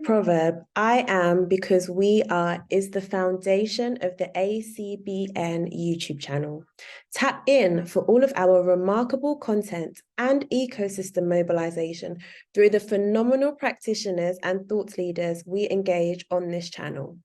proverb, I am because we are, is the foundation of the ACBN YouTube channel. Tap in for all of our remarkable content and ecosystem mobilization through the phenomenal practitioners and thought leaders we engage on this channel.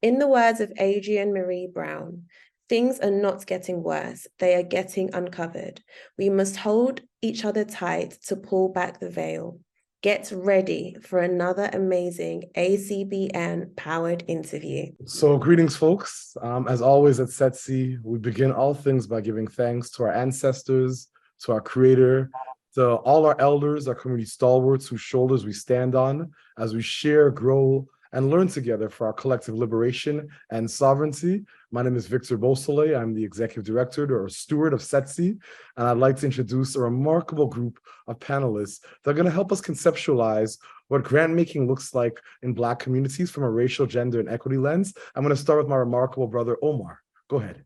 In the words of Adrienne Marie Brown, things are not getting worse, they are getting uncovered. We must hold each other tight to pull back the veil. Get ready for another amazing ACBN powered interview. So greetings, folks. As always at SETC, we begin all things by giving thanks to our ancestors, to our creator, to all our elders, our community stalwarts whose shoulders we stand on as we share, grow, and learn together for our collective liberation and sovereignty. My name is Victor Beausoleil. I'm the executive director or steward of SETC, and I'd like to introduce a remarkable group of panelists that are going to help us conceptualize what grant making looks like in Black communities from a racial, gender, and equity lens. I'm going to start with my remarkable brother, Omar. Go ahead.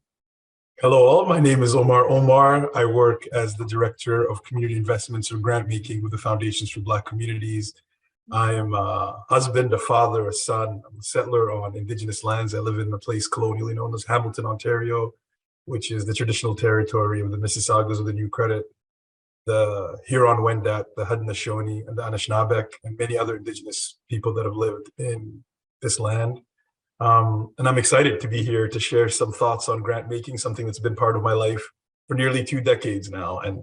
Hello all, my name is Omar. I work as the Director of Community Investments or Grant Making with the Foundations for Black Communities. I am a husband, a father, a son. I'm a settler on Indigenous lands. I live in a place colonially known as Hamilton, Ontario, which is the traditional territory of the Mississaugas of the New Credit, the Huron-Wendat, the Haudenosaunee, and the Anishinaabeg, and many other Indigenous people that have lived in this land. And I'm excited to be here to share some thoughts on grant making, something that's been part of my life for nearly 2 decades now. And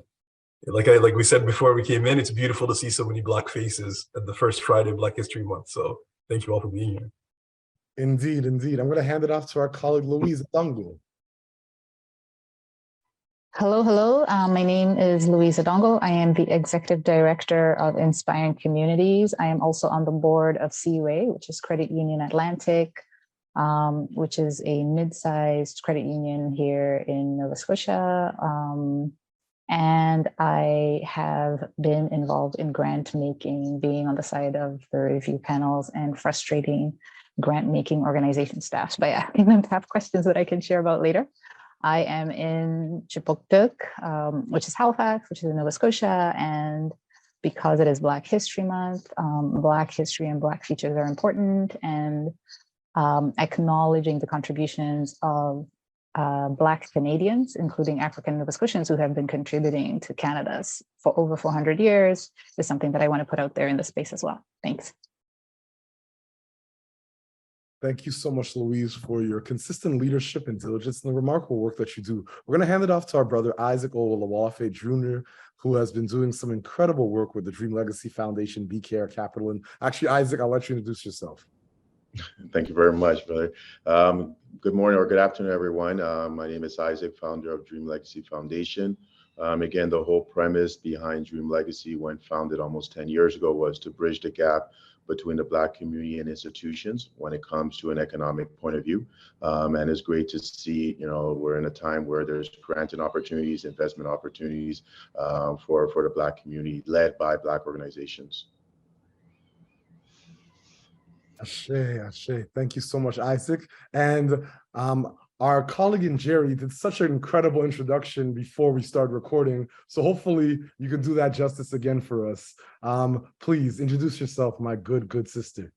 like we said before we came in, it's beautiful to see so many Black faces at the first Friday of Black History Month. So thank you all for being here. Indeed, indeed. I'm going to hand it off to our colleague, Louise Adongo. Hello, hello. My name is Louise Adongo. I am the Executive Director of Inspiring Communities. I am also on the board of CUA, which is Credit Union Atlantic, which is a mid-sized credit union here in Nova Scotia. And I have been involved in grant making, being on the side of the review panels and frustrating grant making organization staff by asking them to have questions that I can share about later. I am in Chipuktuk, which is Halifax, which is in Nova Scotia. And because it is Black History Month, Black history and Black features are important, and acknowledging the contributions of Black Canadians, including African Nova Scotians who have been contributing to Canada for over 400 years, is something that I want to put out there in the space as well. Thanks. Thank you so much, Louise, for your consistent leadership and diligence and the remarkable work that you do. We're going to hand it off to our brother, Isaac Owolawafe Jr., who has been doing some incredible work with the Dream Legacy Foundation, Be Care Capital. And actually, Isaac, I'll let you introduce yourself. Thank you very much, brother. Good morning or good afternoon, everyone. My name is Isaac, founder of Dream Legacy Foundation. Again, the whole premise behind Dream Legacy when founded almost 10 years ago was to bridge the gap between the Black community and institutions when it comes to an economic point of view. And it's great to see, we're in a time where there's granting opportunities, investment opportunities for the Black community led by Black organizations. Ashe, Ashe. Thank you so much, Isaac. And our colleague in Jerry did such an incredible introduction before we start recording. So hopefully you can do that justice again for us. Please introduce yourself, my good sister.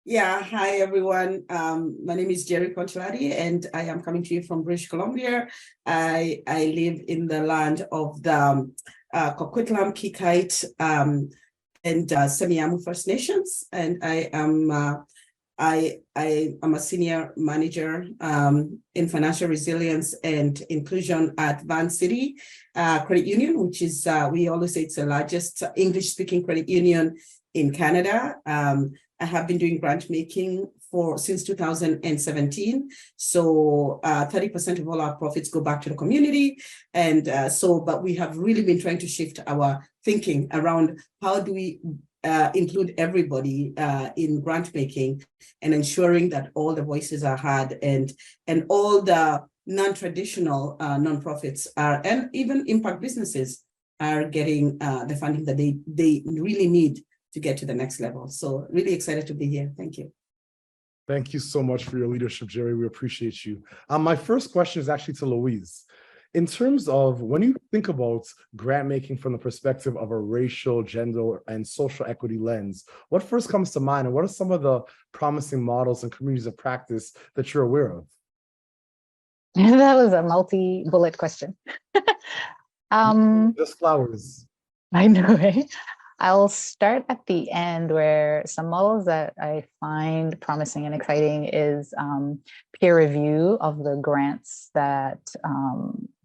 Yeah, hi everyone. My name is Jerry Conchiladi and I am coming to you from British Columbia. I live in the land of the Coquitlam, Kikite, and Semiahmoo First Nations, and I am a senior manager in financial resilience and inclusion at Van City Credit Union, which is we always say it's the largest English-speaking credit union in Canada. I have been doing grant making since 2017. So 30% of all our profits go back to the community. And but we have really been trying to shift our thinking around how do we include everybody in grant making and ensuring that all the voices are heard and all the non-traditional nonprofits and even impact businesses are getting the funding that they really need to get to the next level. So really excited to be here. Thank you. Thank you so much for your leadership, Jerry. We appreciate you. My first question is actually to Louise. In terms of when you think about grant making from the perspective of a racial, gender, and social equity lens, what first comes to mind, and what are some of the promising models and communities of practice that you're aware of? That was a multi-bullet question. Just flowers. I know, right? I'll start at the end, where some models that I find promising and exciting is peer review of the grants that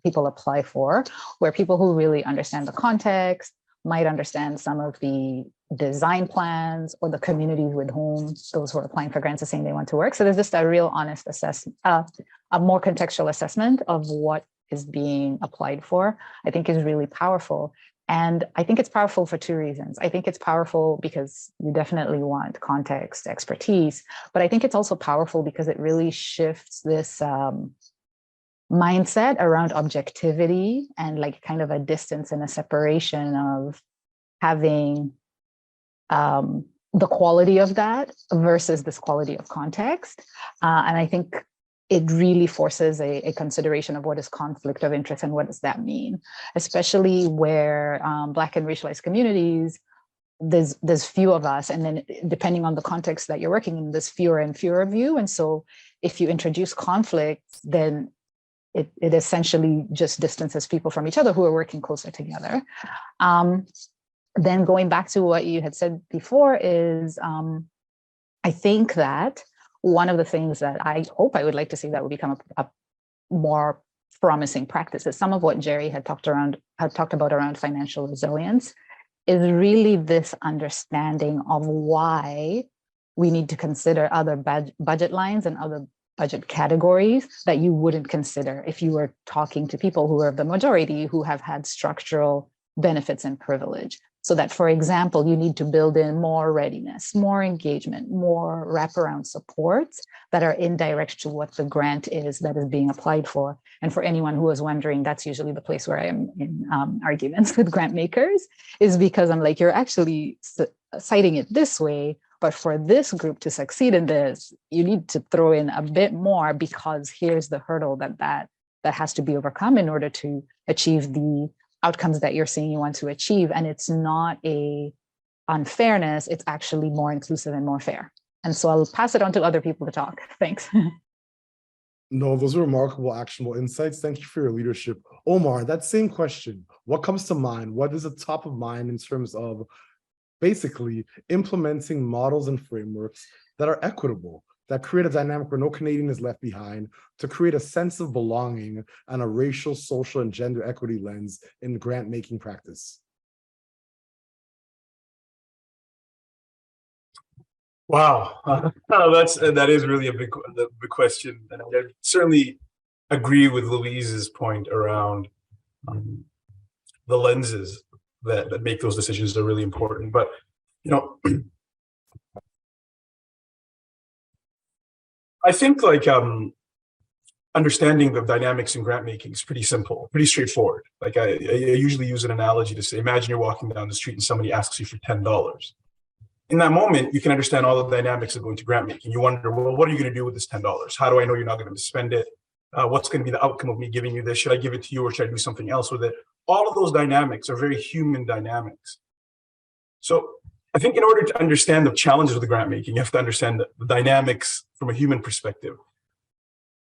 people apply for, where people who really understand the context might understand some of the design plans or the communities with whom those who are applying for grants are saying they want to work. So there's just a real honest assessment, a more contextual assessment of what is being applied for, I think is really powerful. And I think it's powerful for two reasons. I think it's powerful because you definitely want context, expertise, but I think it's also powerful because it really shifts this mindset around objectivity and like kind of a distance and a separation of having the quality of that versus this quality of context. And I think it really forces a consideration of what is conflict of interest and what does that mean, especially where Black and racialized communities, there's few of us, and then depending on the context that you're working in, there's fewer and fewer of you. And so if you introduce conflict, then it essentially just distances people from each other who are working closer together. Then going back to what you had said before is, I think that one of the things that I hope I would like to see that would become a more promising practice is some of what Jerry had talked about around financial resilience, is really this understanding of why we need to consider other budget lines and other budget categories that you wouldn't consider if you were talking to people who are the majority, who have had structural benefits and privilege. So that, for example, you need to build in more readiness, more engagement, more wraparound supports that are indirect to what the grant is that is being applied for. And for anyone who is wondering, that's usually the place where I am in arguments with grant makers, is because I'm like, you're actually citing it this way, but for this group to succeed in this, you need to throw in a bit more because here's the hurdle that has to be overcome in order to achieve the outcomes that you're saying you want to achieve. And it's not a unfairness, it's actually more inclusive and more fair. And so I'll pass it on to other people to talk. Thanks. No, those are remarkable, actionable insights. Thank you for your leadership. Omar, that same question, what comes to mind? What is at the top of mind in terms of basically implementing models and frameworks that are equitable, that create a dynamic where no Canadian is left behind, to create a sense of belonging and a racial, social, and gender equity lens in grant-making practice? Wow, that is really a big question, and I certainly agree with Louise's point around the lenses that make those decisions are really important. But you know, I think like understanding the dynamics in grant making is pretty simple, pretty straightforward. Like I usually use an analogy to say, imagine you're walking down the street and somebody asks you for $10. In that moment, you can understand all the dynamics of going to grant making. You wonder, well, what are you going to do with this $10? How do I know you're not going to spend it? What's going to be the outcome of me giving you this? Should I give it to you or should I do something else with it? All of those dynamics are very human dynamics. So I think in order to understand the challenges of the grant making, you have to understand the dynamics from a human perspective.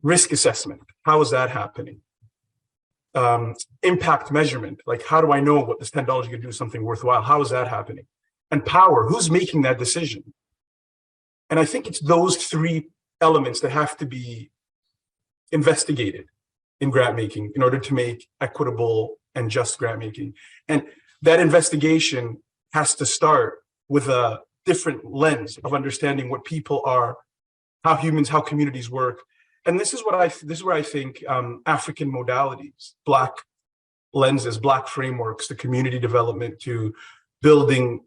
Risk assessment, how is that happening? Impact measurement, like how do I know what this $10 is going to do something worthwhile? How is that happening? And power, who's making that decision? And I think it's those three elements that have to be investigated in grant making in order to make equitable and just grant making. And that investigation has to start with a different lens of understanding what people are, how humans, how communities work. And this is where I think African modalities, Black lenses, Black frameworks, to community development, to building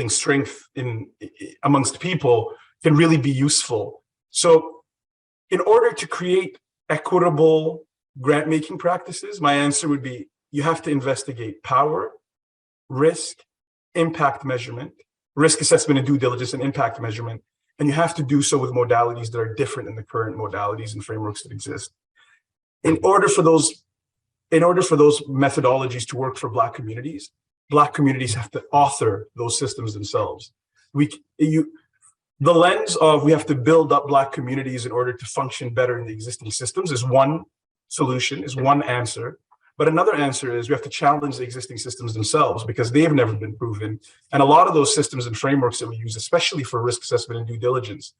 strength amongst people can really be useful. So in order to create equitable grant making practices, my answer would be you have to investigate power, risk, impact measurement, risk assessment and due diligence and impact measurement. And you have to do so with modalities that are different than the current modalities and frameworks that exist. in order for those methodologies to work for Black communities have to author those systems themselves. The lens of we have to build up Black communities in order to function better in the existing systems is one solution, is one answer. But another answer is we have to challenge the existing systems themselves because they have never been proven. And a lot of those systems and frameworks that we use, especially for risk assessment and due diligence,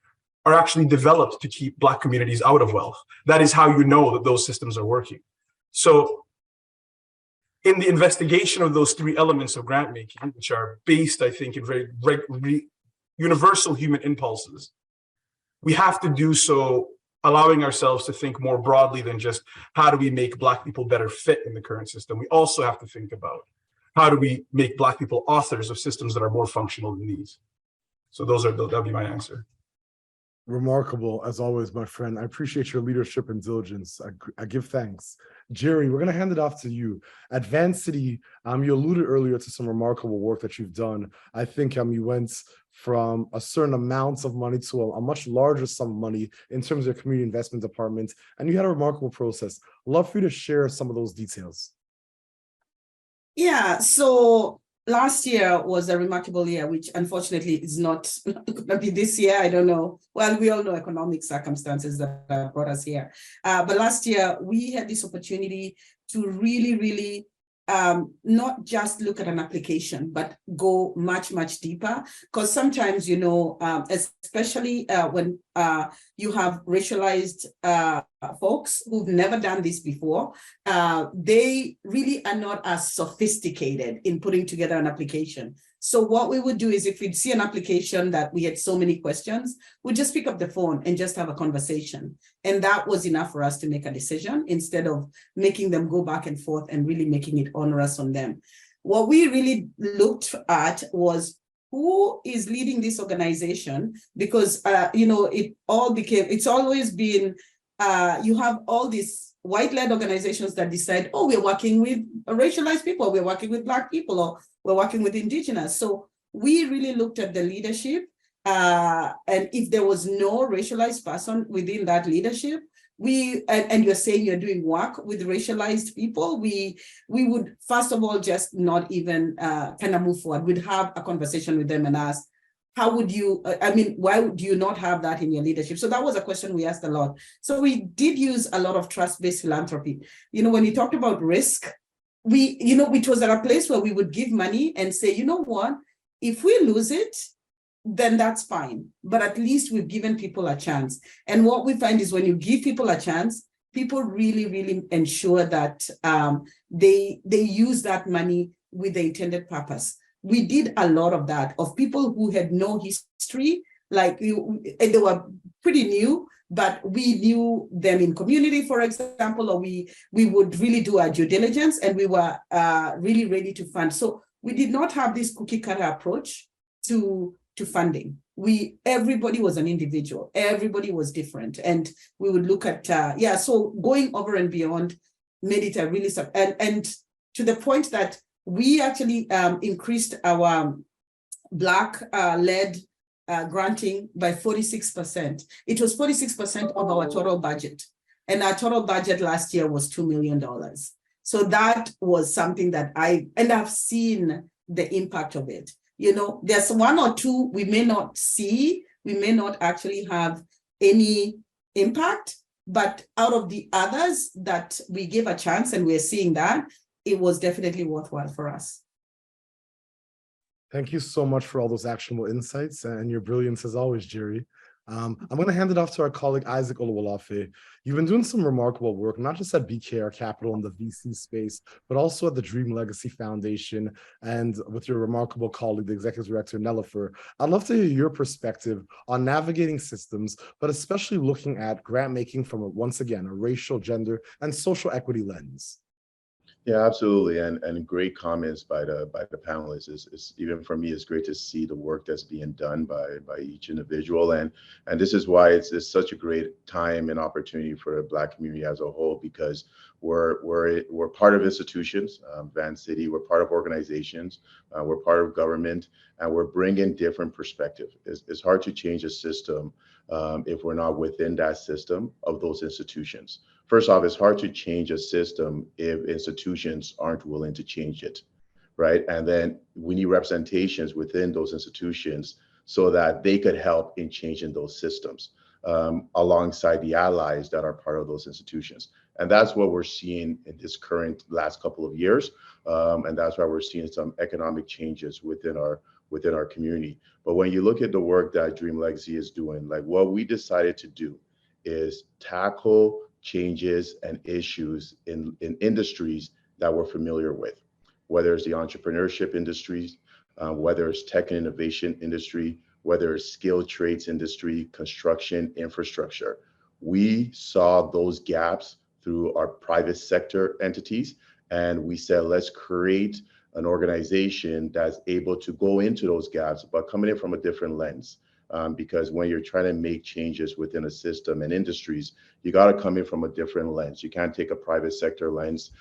are actually developed to keep Black communities out of wealth. That is how you know that those systems are working. So in the investigation of those three elements of grant making, which are based, I think, in very universal human impulses, we have to do so allowing ourselves to think more broadly than just how do we make Black people better fit in the current system. We also have to think about how do we make Black people authors of systems that are more functional than these. So that'll be my answer. Remarkable, as always, my friend. I appreciate your leadership and diligence. I give thanks. Jerry, we're going to hand it off to you. At Vancity, you alluded earlier to some remarkable work that you've done. I think you went from a certain amount of money to a much larger sum of money in terms of your community investment department, and you had a remarkable process. Love for you to share some of those details. Yeah, so last year was a remarkable year, which unfortunately is not going to be this year. I don't know. Well, we all know economic circumstances that brought us here. But last year, we had this opportunity to really not just look at an application, but go much, much deeper. Because sometimes, especially when you have racialized folks who've never done this before, they really are not as sophisticated in putting together an application. So what we would do is if we'd see an application that we had so many questions, we'd just pick up the phone and just have a conversation. And that was enough for us to make a decision instead of making them go back and forth and really making it onerous on them. What we really looked at was who is leading this organization, because, it's always been, you have all these white-led organizations that decide, oh, we're working with racialized people, we're working with Black people, or we're working with Indigenous. So we really looked at the leadership, and if there was no racialized person within that leadership, and you're saying you're doing work with racialized people, we would first of all just not even kind of move forward. We'd have a conversation with them and ask, how would you, why do you not have that in your leadership? So that was a question we asked a lot. So we did use a lot of trust-based philanthropy. When you talked about risk, it was at a place where we would give money and say, you know what, if we lose it, then that's fine. But at least we've given people a chance. And what we find is when you give people a chance, people really ensure that they use that money with the intended purpose. We did a lot of that, of people who had no history, and they were pretty new, but we knew them in community, for example, or we would really do our due diligence, and we were really ready to fund. So we did not have this cookie cutter approach to funding. Everybody was an individual, everybody was different. And we would look at, so going over and beyond made it a really, and to the point that we actually increased our Black-led granting by 46%. It was 46% of our total budget. And our total budget last year was $2 million. So that was something that I've seen the impact of it. There's one or two we may not see, we may not actually have any impact, but out of the others that we give a chance and we're seeing that, it was definitely worthwhile for us. Thank you so much for all those actionable insights and your brilliance as always, Jerry. I'm going to hand it off to our colleague, Isaac Oluwalafe. You've been doing some remarkable work, not just at BKR Capital in the VC space, but also at the Dream Legacy Foundation and with your remarkable colleague, the Executive Director, Nellifer. I'd love to hear your perspective on navigating systems, but especially looking at grant making from, once again, a racial, gender, and social equity lens. Yeah, absolutely, and great comments by the panelists. It's even for me, it's great to see the work that's being done by each individual, and this is why it's such a great time and opportunity for the Black community as a whole, because we're part of institutions, Vancity, we're part of organizations, we're part of government, and we're bringing different perspective. It's hard to change a system if we're not within that system of those institutions. First off, it's hard to change a system if institutions aren't willing to change it, right? And then we need representations within those institutions so that they could help in changing those systems alongside the allies that are part of those institutions. And that's what we're seeing in this current last couple of years. And that's why we're seeing some economic changes within our community. But when you look at the work that Dream Legacy is doing, like what we decided to do is tackle changes and issues in industries that we're familiar with, whether it's the entrepreneurship industries, whether it's tech and innovation industry, whether it's skilled trades industry, construction, infrastructure. We saw those gaps through our private sector entities, and we said, let's create an organization that's able to go into those gaps, but coming in from a different lens. Because when you're trying to make changes within a system and industries, you got to come in from a different lens. You can't take a private sector lens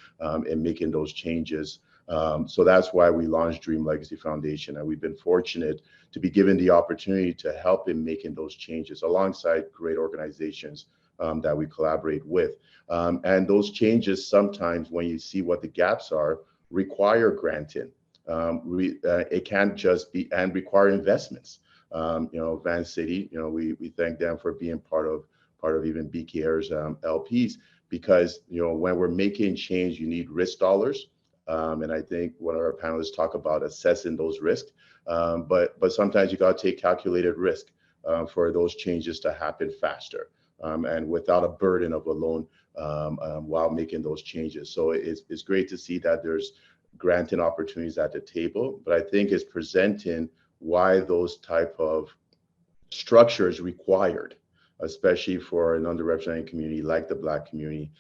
in making those changes. So that's why we launched Dream Legacy Foundation, and we've been fortunate to be given the opportunity to help in making those changes alongside great organizations that we collaborate with. And those changes, sometimes when you see what the gaps are, require granting. It can't just be, and require investments. Van City, we thank them for being part of even BKR's LPs, because when we're making change, you need risk dollars. And I think one of our panelists talk about assessing those risks, but sometimes you got to take calculated risk for those changes to happen faster and without a burden of a loan while making those changes. So it's great to see that there's granting opportunities at the table, but I think it's presenting why those type of structures required, especially for an underrepresented community like the Black community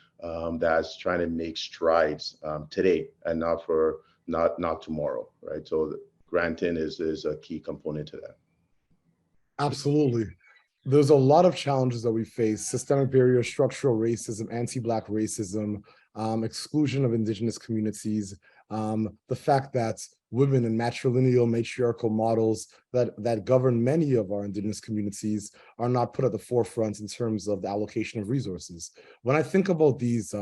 that's trying to make strides today and not tomorrow, right? So granting is a key component to that. Absolutely. There's a lot of challenges that we face: systemic barriers, structural racism, anti-Black racism, exclusion of Indigenous communities, the fact that women in matrilineal, matriarchal models that govern many of our Indigenous communities are not put at the forefront in terms of the allocation of resources. When I think about these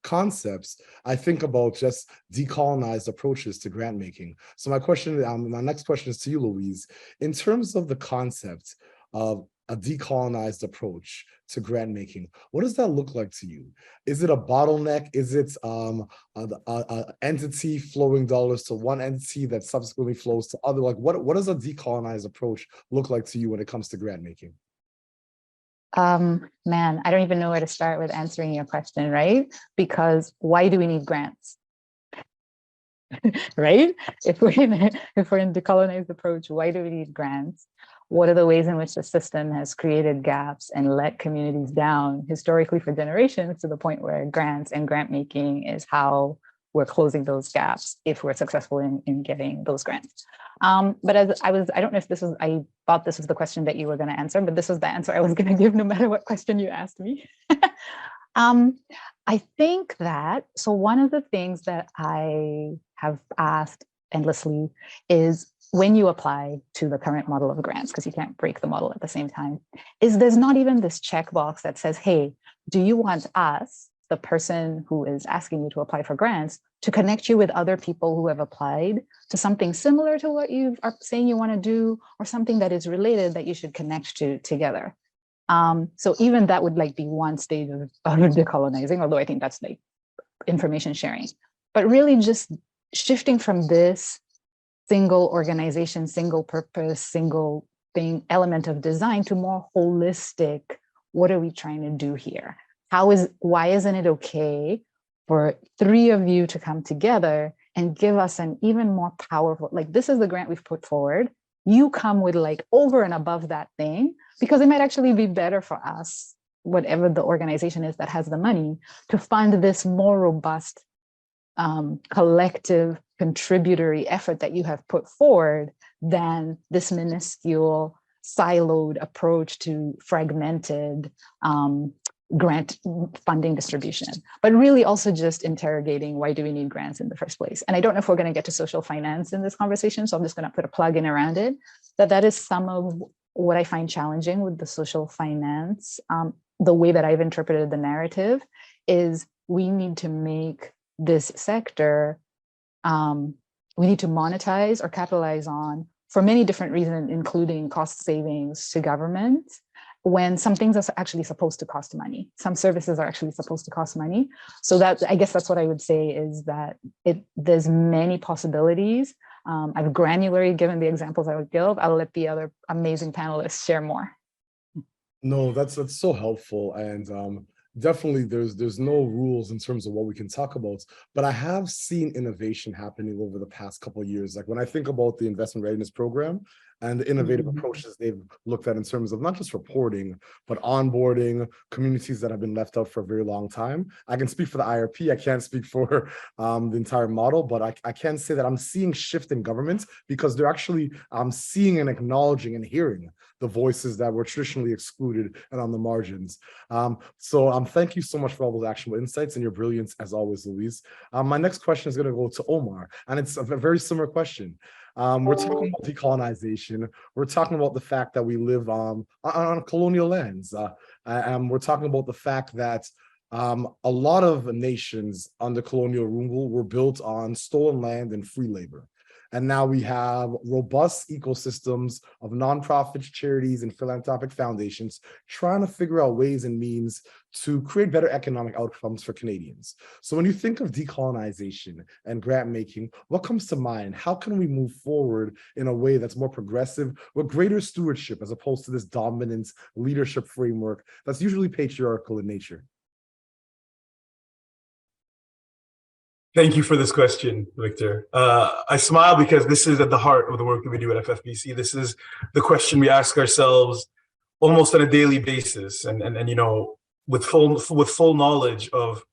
concepts, I think about just decolonized approaches to grant making. So my next question is to you, Louise. In terms of the concept of a decolonized approach to grant making, what does that look like to you? Is it a bottleneck? Is it an entity flowing dollars to one entity that subsequently flows to other? Like, what does a decolonized approach look like to you when it comes to grant making? Man, I don't even know where to start with answering your question, right? Because why do we need grants? Right? If we're in decolonized approach, why do we need grants? What are the ways in which the system has created gaps and let communities down historically for generations, to the point where grants and grant making is how we're closing those gaps if we're successful in getting those grants. But as I don't know if this was, I thought this was the question that you were going to answer, but this was the answer I was going to give no matter what question you asked me. I think that, so one of the things that I have asked endlessly is, when you apply to the current model of grants, because you can't break the model at the same time, is there's not even this checkbox that says, hey, do you want us, the person who is asking you to apply for grants, to connect you with other people who have applied to something similar to what you are saying you want to do, or something that is related that you should connect to together? So even that would be one stage of decolonizing, although I think that's information sharing. But really just shifting from this single organization, single purpose, single thing, element of design to more holistic, what are we trying to do here? Why isn't it okay for three of you to come together and give us an even more powerful, this is the grant we've put forward. You come with over and above that thing, because it might actually be better for us, whatever the organization is that has the money, to fund this more robust collective contributory effort that you have put forward than this minuscule siloed approach to fragmented grant funding distribution. But really also just interrogating, why do we need grants in the first place? And I don't know if we're going to get to social finance in this conversation, so I'm just going to put a plug in around it, that is some of what I find challenging with the social finance. The way that I've interpreted the narrative is we need to make this sector, we need to monetize or capitalize on for many different reasons, including cost savings to government, when some things are actually supposed to cost money. Some services are actually supposed to cost money. So that, I guess that's what I would say, is that there's many possibilities. I've granularly given the examples I would give. I'll let the other amazing panelists share more. No, that's so helpful, and definitely there's no rules in terms of what we can talk about, but I have seen innovation happening over the past couple of years. Like when I think about the investment readiness program and the innovative approaches they've looked at in terms of not just reporting, but onboarding communities that have been left out for a very long time. I can speak for the IRP, I can't speak for the entire model, but I can say that I'm seeing shift in government because they're actually seeing and acknowledging and hearing the voices that were traditionally excluded and on the margins. So thank you so much for all those actionable insights and your brilliance as always, Louise. My next question is going to go to Omar, and it's a very similar question. We're talking about decolonization. We're talking about the fact that we live on colonial lands. And we're talking about the fact that a lot of nations under colonial rule were built on stolen land and free labor. And now we have robust ecosystems of nonprofits, charities, and philanthropic foundations trying to figure out ways and means to create better economic outcomes for Canadians. So when you think of decolonization and grant making, what comes to mind? How can we move forward in a way that's more progressive with greater stewardship as opposed to this dominant leadership framework that's usually patriarchal in nature? Thank you for this question, Victor. I smile because this is at the heart of the work that we do at FFBC. This is the question we ask ourselves almost on a daily basis, and you know, with full knowledge of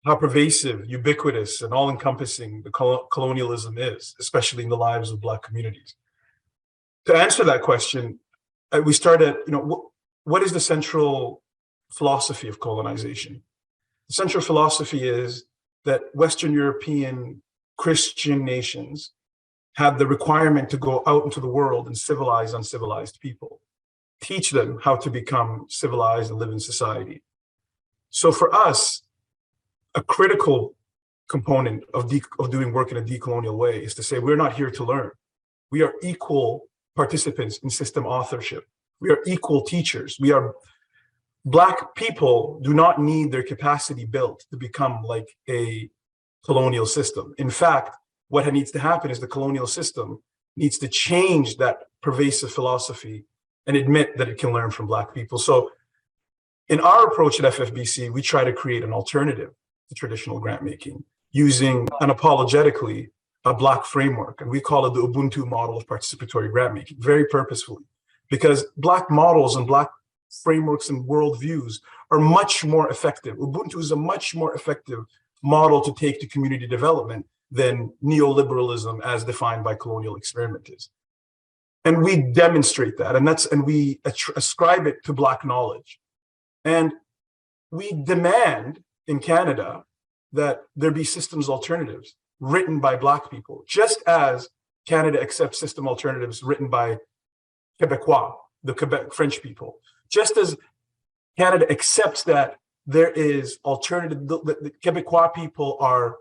how pervasive, ubiquitous, and all-encompassing the colonialism is, especially in the lives of Black communities. To answer that question, we start at, you know, what is the central philosophy of colonization? The central philosophy is that Western European Christian nations have the requirement to go out into the world and civilize uncivilized people, teach them how to become civilized and live in society. So for us, a critical component of doing work in a decolonial way is to say, we're not here to learn. We are equal participants in system authorship. We are equal teachers. Black people do not need their capacity built to become like a colonial system. In fact, what needs to happen is the colonial system needs to change that pervasive philosophy and admit that it can learn from Black people. So in our approach at FFBC, we try to create an alternative to traditional grant making using unapologetically a Black framework. And we call it the Ubuntu model of participatory grant making, very purposefully, because Black models and Black frameworks and worldviews are much more effective. Ubuntu is a much more effective model to take to community development than neoliberalism as defined by colonial experimenters. And we demonstrate that, and we ascribe it to Black knowledge. And we demand in Canada that there be systems alternatives written by Black people, just as Canada accepts system alternatives written by Quebecois, the Quebec French people. Just as Canada accepts that there is alternative, the Quebecois people are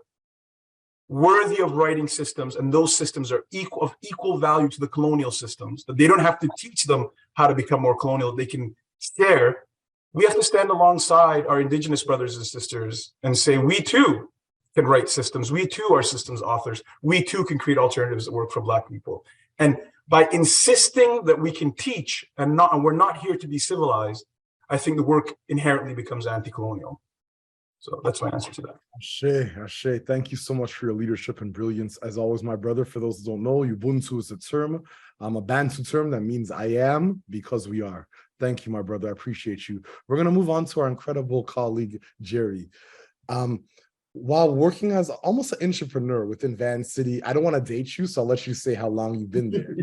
worthy of writing systems, and those systems are of equal value to the colonial systems, that they don't have to teach them how to become more colonial, they can share. We have to stand alongside our Indigenous brothers and sisters and say, we too can write systems, we too are systems authors, we too can create alternatives that work for Black people. And by insisting that we can teach and we're not here to be civilized, I think the work inherently becomes anti-colonial. So that's my answer to that. Ashe, thank you so much for your leadership and brilliance. As always, my brother, for those who don't know, Ubuntu is a term, a Bantu term that means I am because we are. Thank you, my brother. I appreciate you. We're going to move on to our incredible colleague, Jerry. While working as almost an entrepreneur within Van City, I don't want to date you, so I'll let you say how long you've been there.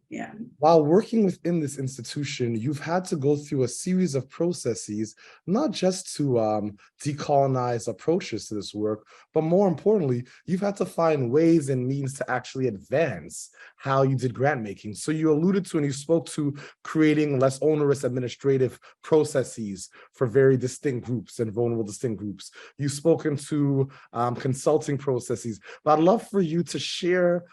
Yeah. While working within this institution, you've had to go through a series of processes, not just to decolonize approaches to this work, but more importantly, you've had to find ways and means to actually advance how you did grant making. So you alluded to and you spoke to creating less onerous administrative processes for very distinct groups and vulnerable distinct groups. You've spoken to consulting processes, but I'd love for you to share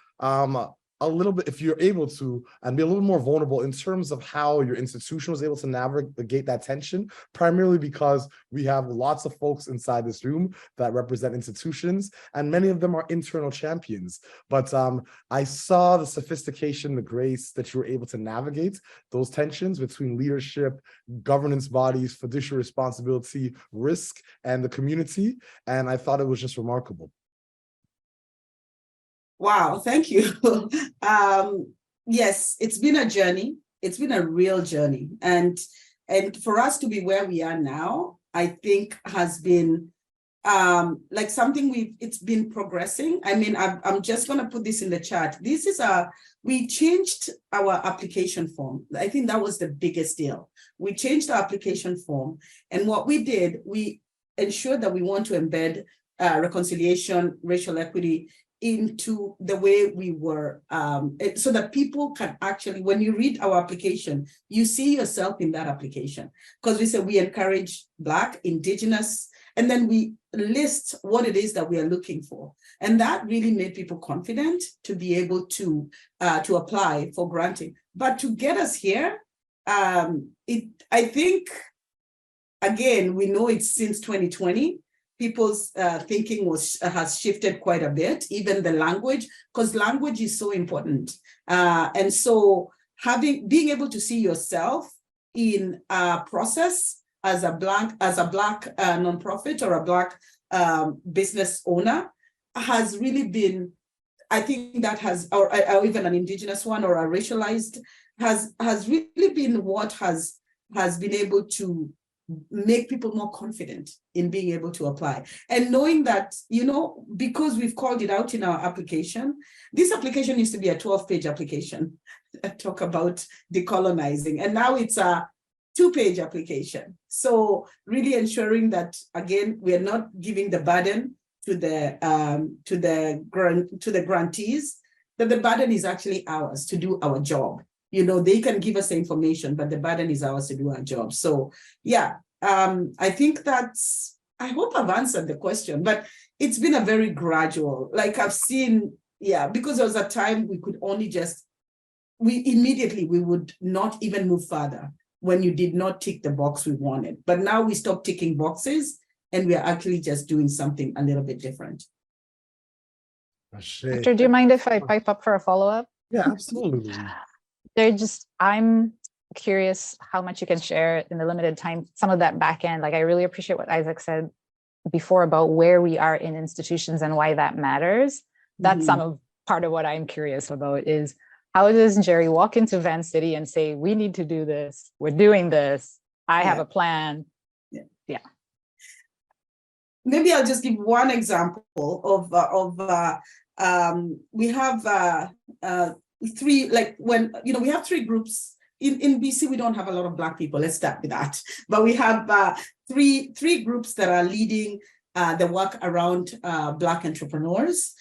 a little bit, if you're able to, and be a little more vulnerable in terms of how your institution was able to navigate that tension, primarily because we have lots of folks inside this room that represent institutions, and many of them are internal champions. But I saw the sophistication, the grace that you were able to navigate those tensions between leadership, governance bodies, fiduciary responsibility, risk, and the community, and I thought it was just remarkable. Wow, thank you. Yes, it's been a journey. It's been a real journey. And for us to be where we are now, I think has been like something it's been progressing. I mean, I'm just going to put this in the chat. This is we changed our application form. I think that was the biggest deal. We changed our application form. And what we did, we ensured that we want to embed reconciliation, racial equity into the way we were, so that people can actually, when you read our application, you see yourself in that application. Because we said we encourage Black, Indigenous, and then we list what it is that we are looking for. And that really made people confident to be able to apply for granting. But to get us here, I think, again, we know it's since 2020, people's thinking has shifted quite a bit, even the language, because language is so important. And so being able to see yourself in a process as a Black nonprofit or a Black business owner has really been, I think that has, or even an Indigenous one or a racialized, has really been what has been able to make people more confident in being able to apply. And knowing that, because we've called it out in our application, this application used to be a 12-page application, talk about decolonizing, and now it's a 2-page application. So really ensuring that, again, we are not giving the burden to the grantees, that the burden is actually ours to do our job. They can give us the information, but the burden is ours to do our job. So yeah, I think I hope I've answered the question, but it's been a very gradual, like I've seen, because there was a time we could only we would not even move further when you did not tick the box we wanted. But now we stopped ticking boxes and we are actually just doing something a little bit different. Victor, do you mind if I pipe up for a follow-up? Yeah, absolutely. I'm curious how much you can share in the limited time, some of that back end. Like, I really appreciate what Isaac said before about where we are in institutions and why that matters. That's part of what I'm curious about is, how does Jerry walk into Van City and say, we need to do this, we're doing this, I have a plan. Yeah. Maybe I'll just give one example of we have three, like when, we have three groups. In BC, we don't have a lot of Black people. Let's start with that. But we have three groups that are leading the work around Black entrepreneurs.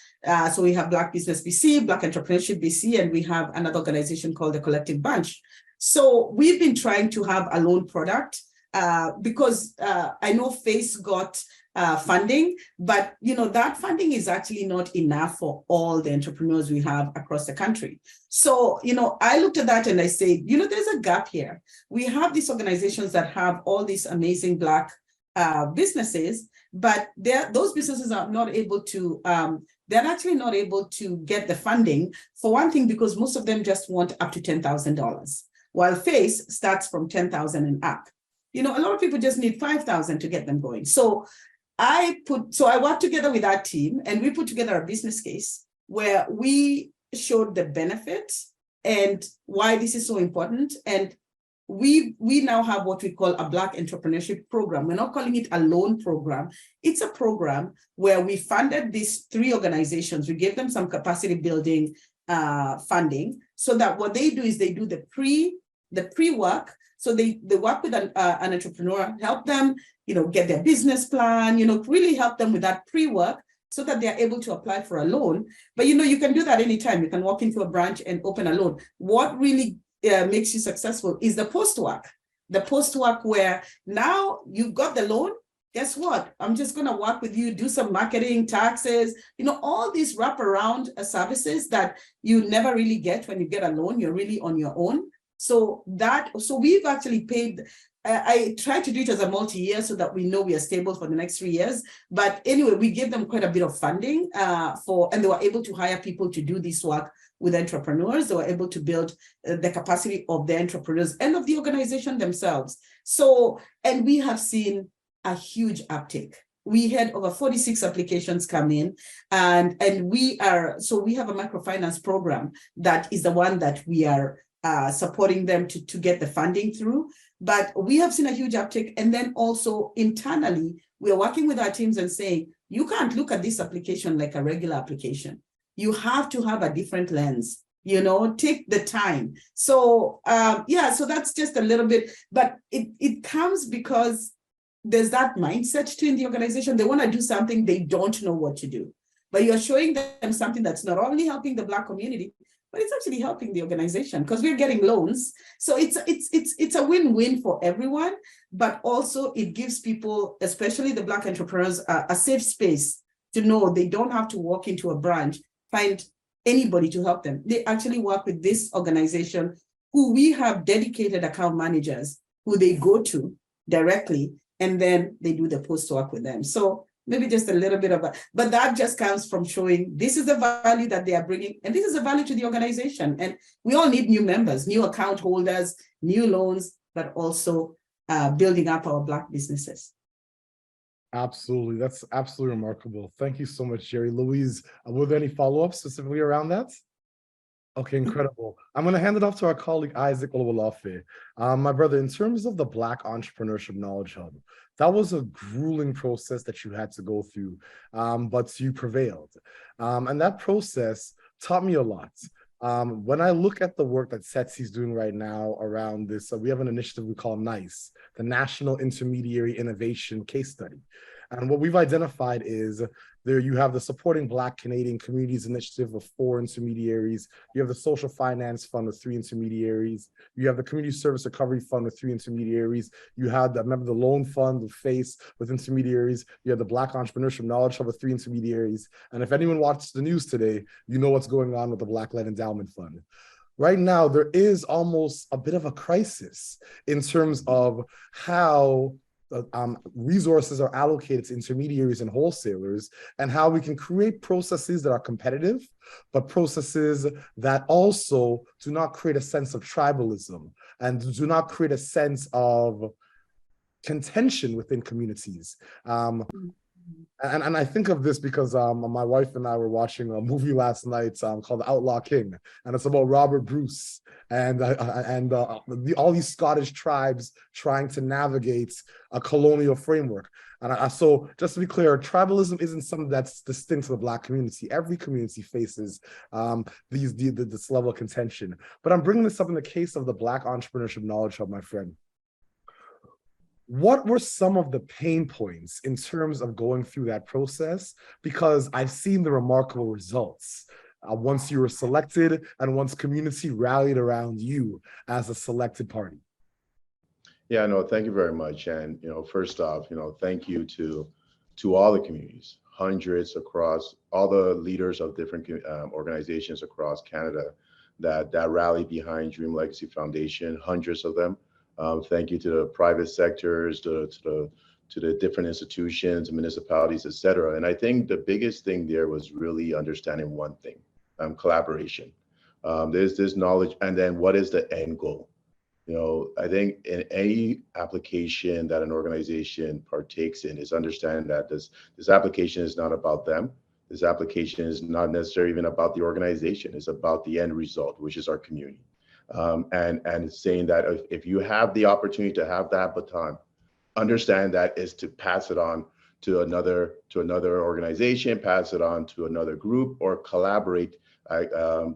So we have Black Business BC, Black Entrepreneurship BC, and we have another organization called the Collective Bunch. So we've been trying to have a loan product because I know FACE got funding, but that funding is actually not enough for all the entrepreneurs we have across the country. So I looked at that and I said, there's a gap here. We have these organizations that have all these amazing Black businesses, but those businesses are not able to, they're actually not able to get the funding, for one thing, because most of them just want up to $10,000, while FACE starts from $10,000 and up. A lot of people just need $5,000 to get them going. So I worked together with our team and we put together a business case where we showed the benefits and why this is so important. And we now have what we call a Black entrepreneurship program. We're not calling it a loan program. It's a program where we funded these 3 organizations. We gave them some capacity building funding, so that what they do is they do the pre-work. So they work with an entrepreneur, help them, get their business plan, really help them with that pre-work so that they're able to apply for a loan. But you can do that anytime. You can walk into a branch and open a loan. What really makes you successful is the post-work. The post-work where now you've got the loan. Guess what? I'm just going to work with you, do some marketing, taxes, all these wraparound services that you never really get when you get a loan. You're really on your own. So we've actually paid. I try to do it as a multi-year so that we know we are stable for the next 3 years. But anyway, we give them quite a bit of funding and they were able to hire people to do this work with entrepreneurs. They were able to build the capacity of the entrepreneurs and of the organization themselves. So, and we have seen a huge uptake. We had over 46 applications come in, and we have a microfinance program that is the one that we are supporting them to get the funding through. But we have seen a huge uptick. And then also internally, we are working with our teams and saying, you can't look at this application like a regular application. You have to have a different lens, take the time. So so that's just a little bit, but it comes because there's that mindset too in the organization. They want to do something, they don't know what to do. But you're showing them something that's not only helping the Black community, but it's actually helping the organization because we're getting loans. So it's a win-win for everyone, but also it gives people, especially the Black entrepreneurs, a safe space to know they don't have to walk into a branch, find anybody to help them. They actually work with this organization who we have dedicated account managers who they go to directly, and then they do the post-work with them. So maybe just a little bit of but that just comes from showing this is the value that they are bringing, and this is a value to the organization. And we all need new members, new account holders, new loans, but also building up our Black businesses. Absolutely. That's absolutely remarkable. Thank you so much, Jerry. Louise, were there any follow-ups specifically around that? Okay, incredible. I'm going to hand it off to our colleague, Isaac Olawalafe. My brother, in terms of the Black Entrepreneurship Knowledge Hub, that was a grueling process that you had to go through, but you prevailed. And that process taught me a lot. When I look at the work that SETC is doing right now around this, we have an initiative we call NICE, the National Intermediary Innovation Case Study. And what we've identified is there you have the Supporting Black Canadian Communities Initiative of 4 intermediaries. You have the Social Finance Fund with 3 intermediaries. You have the Community Service Recovery Fund with 3 intermediaries. You had, remember, the Loan Fund with FACE with intermediaries. You have the Black Entrepreneurship Knowledge Hub with 3 intermediaries. And if anyone watched the news today, you know what's going on with the Black-led Endowment Fund. Right now, there is almost a bit of a crisis in terms of how resources are allocated to intermediaries and wholesalers, and how we can create processes that are competitive, but processes that also do not create a sense of tribalism and do not create a sense of contention within communities. And I think of this because my wife and I were watching a movie last night called The Outlaw King, and it's about Robert Bruce and all these Scottish tribes trying to navigate a colonial framework. And so just to be clear, tribalism isn't something that's distinct to the Black community. Every community faces this level of contention. But I'm bringing this up in the case of the Black Entrepreneurship Knowledge Hub, my friend. What were some of the pain points in terms of going through that process? Because I've seen the remarkable results once you were selected and once community rallied around you as a selected party. Yeah, no, thank you very much. And, first off, thank you to all the communities, hundreds across all the leaders of different organizations across Canada that rallied behind Dream Legacy Foundation, hundreds of them. Thank you to the private sectors, to the different institutions, municipalities, et cetera. And I think the biggest thing there was really understanding one thing, collaboration. There's this knowledge, and then what is the end goal? I think in any application that an organization partakes in is understanding that this application is not about them. This application is not necessarily even about the organization. It's about the end result, which is our community. and saying that if you have the opportunity to have that baton, understand that is to pass it on to another organization, pass it on to another group, or collaborate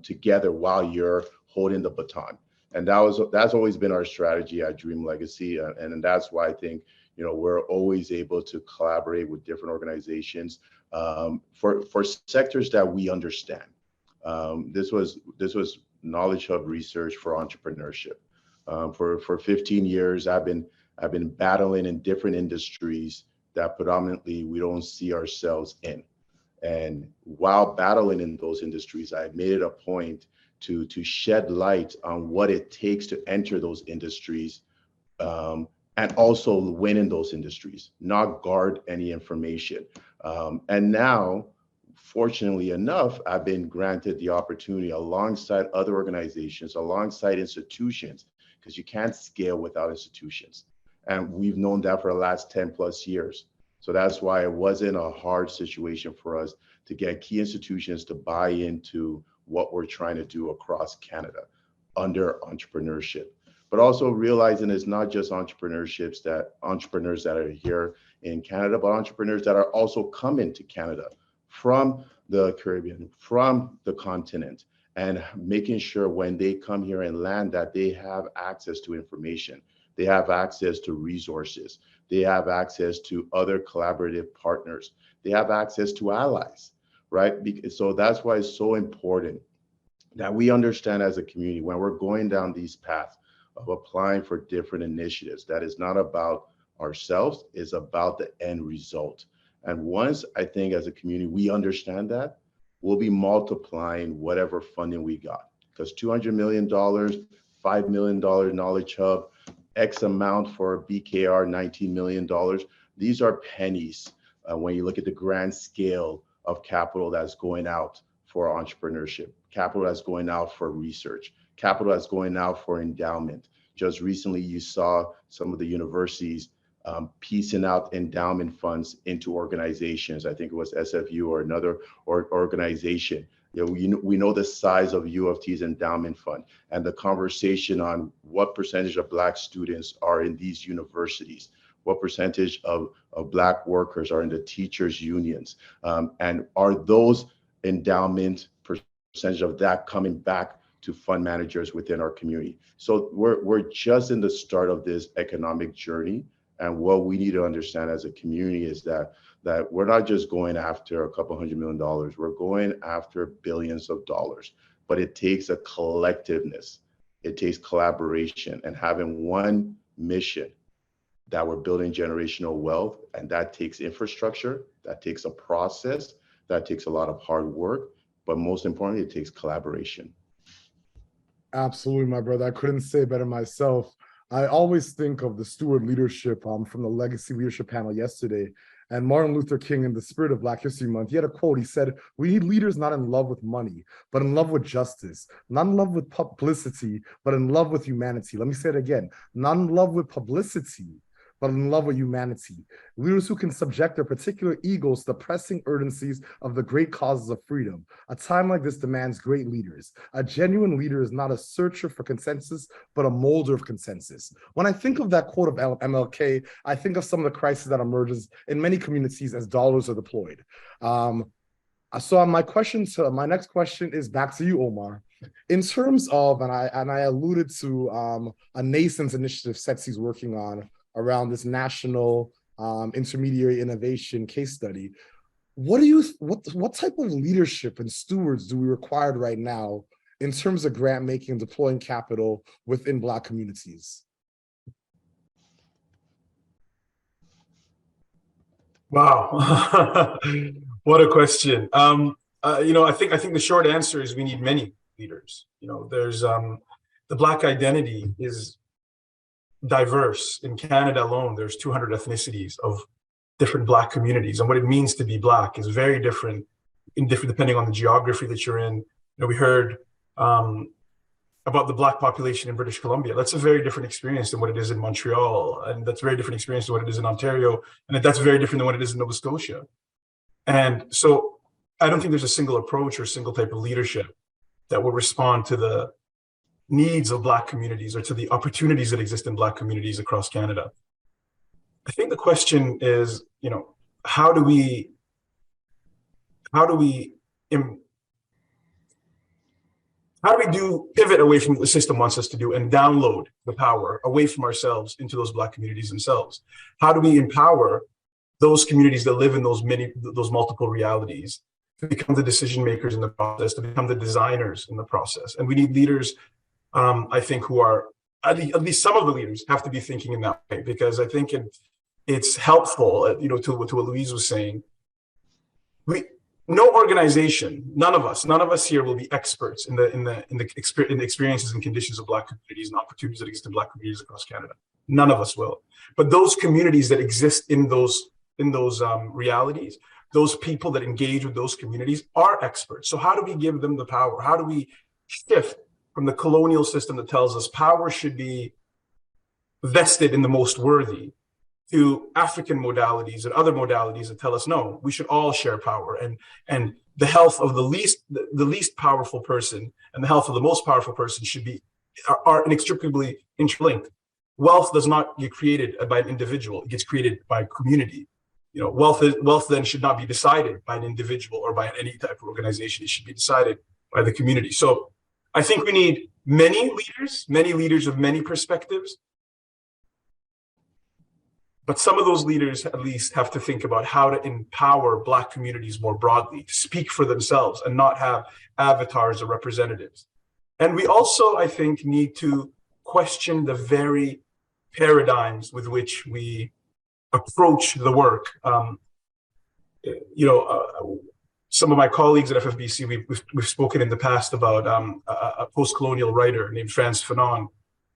together while you're holding the baton. And that's always been our strategy at Dream Legacy, and that's why I think we're always able to collaborate with different organizations for sectors that we understand. This was Knowledge Hub research for entrepreneurship. For 15 years, I've been battling in different industries that predominantly we don't see ourselves in. And while battling in those industries, I made it a point to shed light on what it takes to enter those industries, and also win in those industries, not guard any information. And now, fortunately enough, I've been granted the opportunity alongside other organizations, alongside institutions, because you can't scale without institutions. And we've known that for the last 10 plus years. So that's why it wasn't a hard situation for us to get key institutions to buy into what we're trying to do across Canada under entrepreneurship. But also realizing it's not just entrepreneurs that are here in Canada, but entrepreneurs that are also coming to Canada from the Caribbean, from the continent, and making sure when they come here and land that they have access to information, they have access to resources, they have access to other collaborative partners, they have access to allies, right? So that's why it's so important that we understand as a community when we're going down these paths of applying for different initiatives, that is not about ourselves, it's about the end result. And once I think as a community, we understand that, we'll be multiplying whatever funding we got. Because $200 million, $5 million Knowledge Hub, X amount for BKR, $19 million. These are pennies when you look at the grand scale of capital that's going out for entrepreneurship, capital that's going out for research, capital that's going out for endowment. Just recently, you saw some of the universities piecing out endowment funds into organizations. I think it was SFU or another organization. We know the size of U of T's endowment fund, and the conversation on what percentage of Black students are in these universities, what percentage of Black workers are in the teachers' unions, and are those endowment percentage of that coming back to fund managers within our community. So we're just in the start of this economic journey. And what we need to understand as a community is that we're not just going after a couple $100 million, we're going after billions of dollars. But it takes a collectiveness, it takes collaboration, and having one mission that we're building generational wealth. And that takes infrastructure, that takes a process, that takes a lot of hard work, but most importantly, it takes collaboration. Absolutely, my brother. I couldn't say it better myself. I always think of the steward leadership from the Legacy Leadership panel yesterday, and Martin Luther King, in the spirit of Black History Month, he had a quote. He said, "We need leaders not in love with money, but in love with justice, not in love with publicity, but in love with humanity." Let me say it again, not in love with publicity, but in love with humanity. Leaders who can subject their particular egos to the pressing urgencies of the great causes of freedom. A time like this demands great leaders. A genuine leader is not a searcher for consensus, but a molder of consensus. When I think of that quote of MLK, I think of some of the crises that emerges in many communities as dollars are deployed. So my next question is back to you, Omar. In terms of, and I alluded to a nascent initiative SETSI's working on around this national intermediary innovation case study. What type of leadership and stewards do we require right now in terms of grant making and deploying capital within Black communities? Wow, what a question. I think the short answer is we need many leaders. There's the Black identity is diverse. In Canada alone, there's 200 ethnicities of different Black communities, and what it means to be Black is very different depending on the geography that you're in. We heard about the Black population in British Columbia. That's a very different experience than what it is in Montreal, and that's a very different experience than what it is in Ontario, and that's very different than what it is in Nova Scotia. And so I don't think there's a single approach or a single type of leadership that will respond to the needs of Black communities or to the opportunities that exist in Black communities across Canada. I think the question is, how do we pivot away from what the system wants us to do and download the power away from ourselves into those Black communities themselves? How do we empower those communities that live in those multiple realities to become the decision makers in the process, to become the designers in the process? And we need leaders, I think, who are, at least some of the leaders have to be thinking in that way, because I think it's helpful, to what Louise was saying. No organization, none of us here will be experts in the experiences and conditions of Black communities and opportunities that exist in Black communities across Canada. None of us will. But those communities that exist in those realities, those people that engage with those communities are experts. So how do we give them the power? How do we shift from the colonial system that tells us power should be vested in the most worthy, to African modalities and other modalities that tell us, no, we should all share power, and the health of the least powerful person and the health of the most powerful person are inextricably interlinked. Wealth does not get created by an individual; it gets created by a community. Wealth then should not be decided by an individual or by any type of organization. It should be decided by the community. So I think we need many leaders of many perspectives. But some of those leaders at least have to think about how to empower Black communities more broadly, to speak for themselves and not have avatars or representatives. And we also, I think, need to question the very paradigms with which we approach the work. Some of my colleagues at FFBC, we've spoken in the past about a post-colonial writer named Frantz Fanon,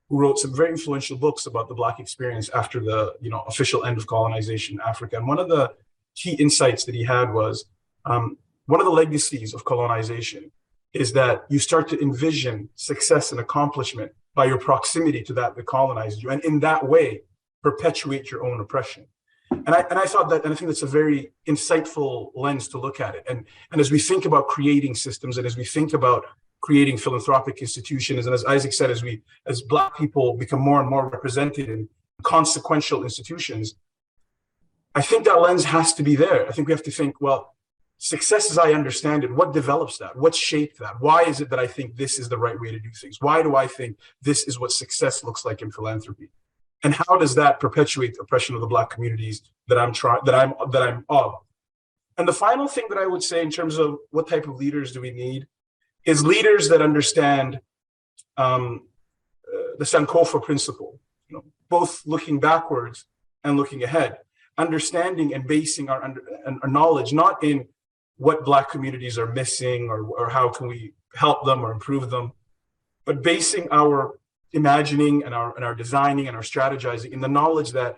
who wrote some very influential books about the Black experience after the official end of colonization in Africa. And one of the key insights that he had was one of the legacies of colonization is that you start to envision success and accomplishment by your proximity to that colonized you, and in that way perpetuate your own oppression. And I thought that, and I think that's a very insightful lens to look at it. And as we think about creating systems, and as we think about creating philanthropic institutions, and as Isaac said, as Black people become more and more represented in consequential institutions, I think that lens has to be there. I think we have to think, well, success as I understand it, what develops that? What shaped that? Why is it that I think this is the right way to do things? Why do I think this is what success looks like in philanthropy? And how does that perpetuate the oppression of the Black communities that I'm of? And the final thing that I would say in terms of what type of leaders do we need is leaders that understand the Sankofa principle, both looking backwards and looking ahead, understanding and basing our knowledge not in what Black communities are missing or how can we help them or improve them, but basing our imagining and our designing and our strategizing in the knowledge that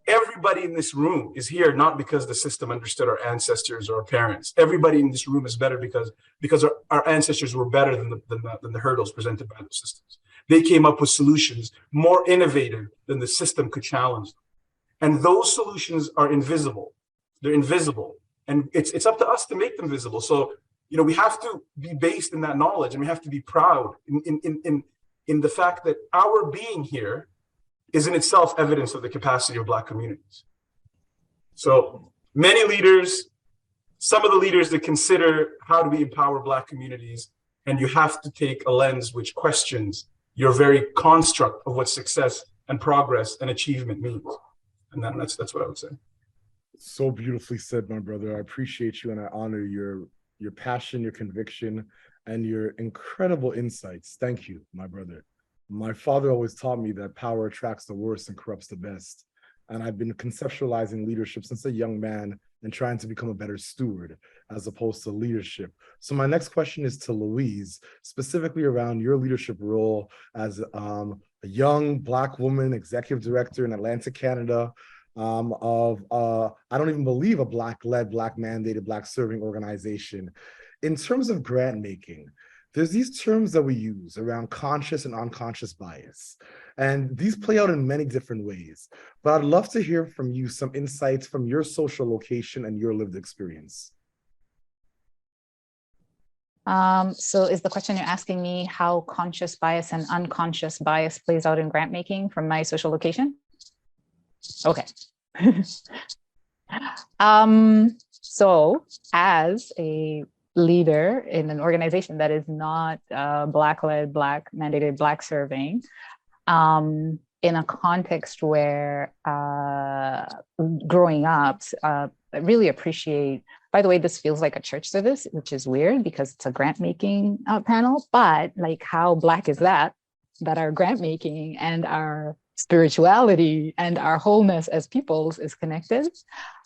everybody in this room is here not because the system understood our ancestors or our parents. Everybody in this room is better because our ancestors were better than the hurdles presented by those systems. They came up with solutions more innovative than the system could challenge them. And those solutions are invisible. They're invisible. And it's up to us to make them visible. So, we have to be based in that knowledge, and we have to be proud in the fact that our being here is in itself evidence of the capacity of Black communities. So many leaders, some of the leaders that consider how do we empower Black communities, and you have to take a lens which questions your very construct of what success and progress and achievement means. And that's what I would say. So beautifully said, my brother. I appreciate you and I honor your passion, your conviction, and your incredible insights. Thank you, my brother. My father always taught me that power attracts the worst and corrupts the best. And I've been conceptualizing leadership since a young man and trying to become a better steward as opposed to leadership. So my next question is to Louise, specifically around your leadership role as a young Black woman, executive director in Atlantic, Canada, of I don't even believe a Black-led, Black-mandated, Black-serving organization. In terms of grant making, there's these terms that we use around conscious and unconscious bias, and these play out in many different ways. But I'd love to hear from you some insights from your social location and your lived experience. So is the question you're asking me how conscious bias and unconscious bias plays out in grant making from my social location? Okay. So as a leader in an organization that is not Black-led, Black mandated, Black serving, in a context where growing up, I really appreciate, by the way, this feels like a church service, which is weird because it's a grant making panel, but like how Black is that our grant making and our spirituality and our wholeness as peoples is connected.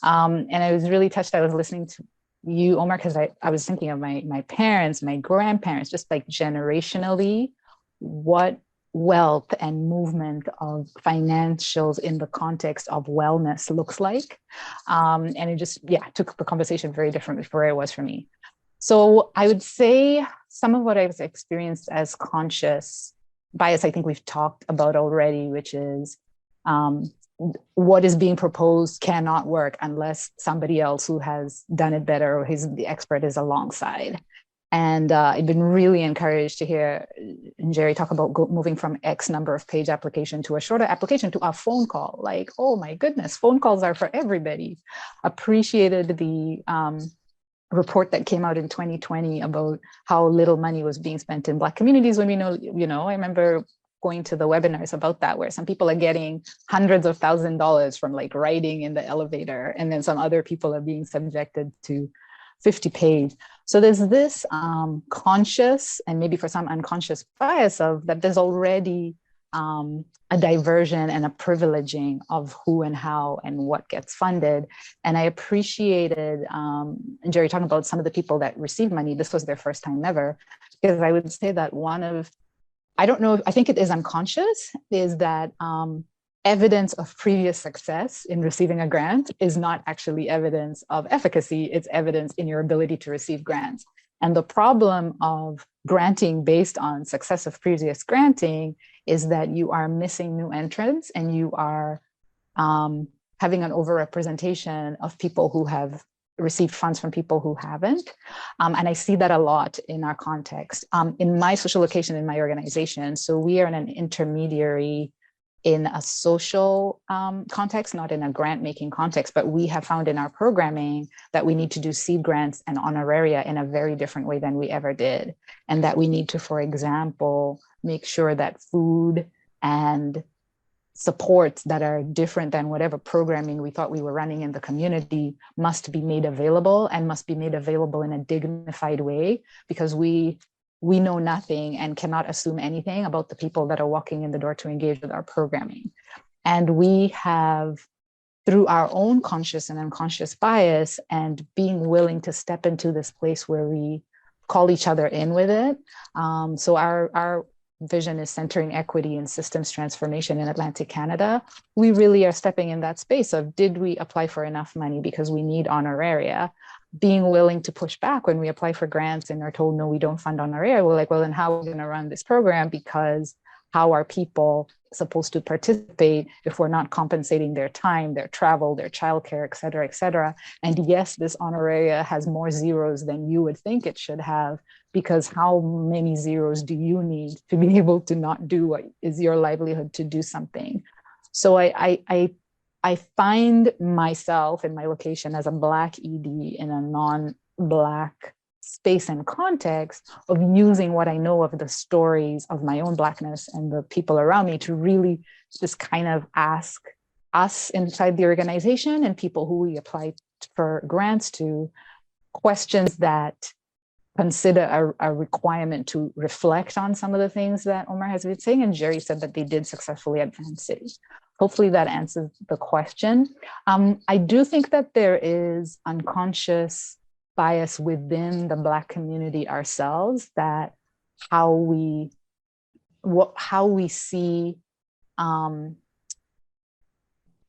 And I was really touched. I was listening to you, Omar, because I was thinking of my parents, my grandparents, just like generationally, what wealth and movement of financials in the context of wellness looks like. And it just, took the conversation very different from where it was for me. So I would say some of what I've experienced as conscious bias, I think we've talked about already, which is what is being proposed cannot work unless somebody else who has done it better or the expert is alongside. And I've been really encouraged to hear Jerry talk about moving from X number of page application to a shorter application to a phone call. Like, oh my goodness, phone calls are for everybody. Appreciated the report that came out in 2020 about how little money was being spent in Black communities when we know, I remember going to the webinars about that, where some people are getting hundreds of $1,000s from like writing in the elevator, and then some other people are being subjected to 50 page. So there's this conscious and maybe for some unconscious bias of that there's already a diversion and a privileging of who and how and what gets funded. And I appreciated Jerry talking about some of the people that received money. This was their first time ever, because I would say that I think it is unconscious, is that evidence of previous success in receiving a grant is not actually evidence of efficacy, it's evidence in your ability to receive grants. And the problem of granting based on success of previous granting is that you are missing new entrants and you are having an overrepresentation of people who have received funds from people who haven't. And I see that a lot in our context. In my social location, in my organization, so we are in an intermediary in a social context, not in a grant making context, but we have found in our programming that we need to do seed grants and honoraria in a very different way than we ever did. And that we need to, for example, make sure that food and supports that are different than whatever programming we thought we were running in the community must be made available, and must be made available in a dignified way, because we know nothing and cannot assume anything about the people that are walking in the door to engage with our programming. And we have, through our own conscious and unconscious bias and being willing to step into this place where we call each other in with it. So our vision is centering equity and systems transformation in Atlantic Canada. We really are stepping in that space of, did we apply for enough money because we need honoraria? Being willing to push back when we apply for grants and are told, no, we don't fund honoraria. We're like, well, then how are we going to run this program? Because how are people supposed to participate if we're not compensating their time, their travel, their childcare, et cetera, et cetera? And yes, this honoraria has more zeros than you would think it should have, because how many zeros do you need to be able to not do what is your livelihood to do something? So I find myself in my location as a Black ED in a non-Black space and context of using what I know of the stories of my own Blackness and the people around me to really just kind of ask us inside the organization and people who we apply for grants to questions that consider a requirement to reflect on some of the things that Omar has been saying. And Jerry said that they did successfully at Vancity. Hopefully that answers the question. I do think that there is unconscious bias within the Black community ourselves, that how we see,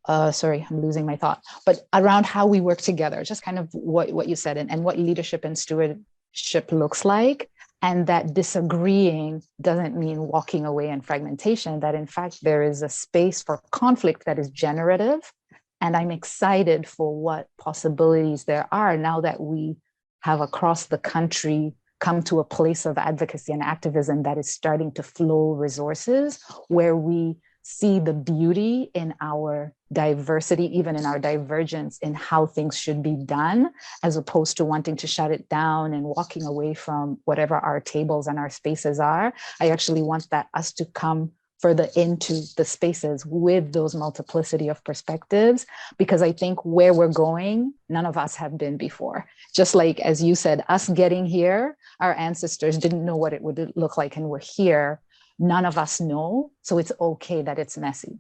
sorry, I'm losing my thought, but around how we work together, just kind of what you said, and what leadership and stewardship looks like. And that disagreeing doesn't mean walking away in fragmentation, that in fact, there is a space for conflict that is generative. And I'm excited for what possibilities there are now that we have across the country come to a place of advocacy and activism that is starting to flow resources, where we see the beauty in our diversity, even in our divergence in how things should be done, as opposed to wanting to shut it down and walking away from whatever our tables and our spaces are. I actually want us to come further into the spaces with those multiplicity of perspectives, because I think where we're going, none of us have been before. Just like, as you said, us getting here, our ancestors didn't know what it would look like, and we're here. None of us know, so it's okay that it's messy.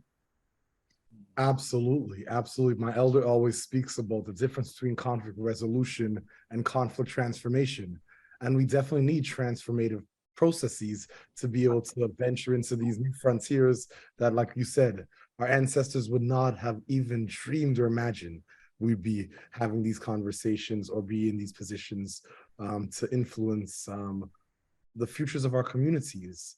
Absolutely, absolutely. My elder always speaks about the difference between conflict resolution and conflict transformation. And we definitely need transformative processes to be able to venture into these new frontiers that, like you said, our ancestors would not have even dreamed or imagined we'd be having these conversations or be in these positions to influence the futures of our communities